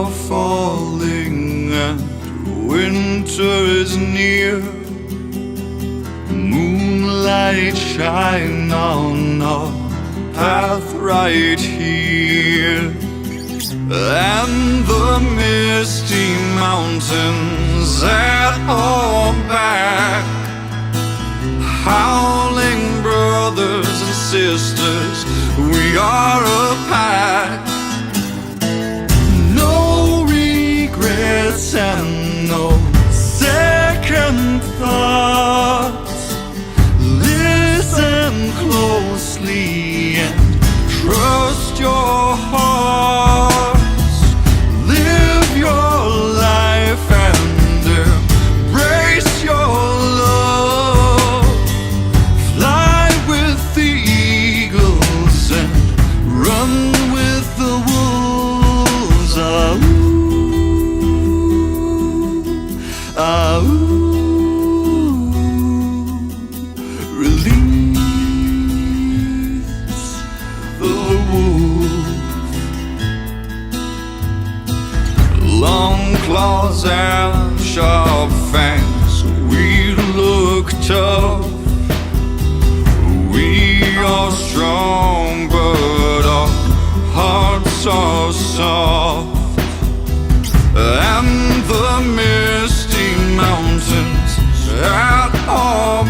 are falling and winter is near. Moonlight shine on our path right here, and the misty mountains at our back. Howling brothers and sisters, we are a pack. No regrets and no second thoughts. Listen closely and trust your hearts. Live your life and embrace your love. Fly with the eagles and run with the wolves. Ah, ooh, ah, ooh. Release the wolf. Long claws and sharp fangs, we look tough. We are strong, but our hearts are soft. And the misty mountains at our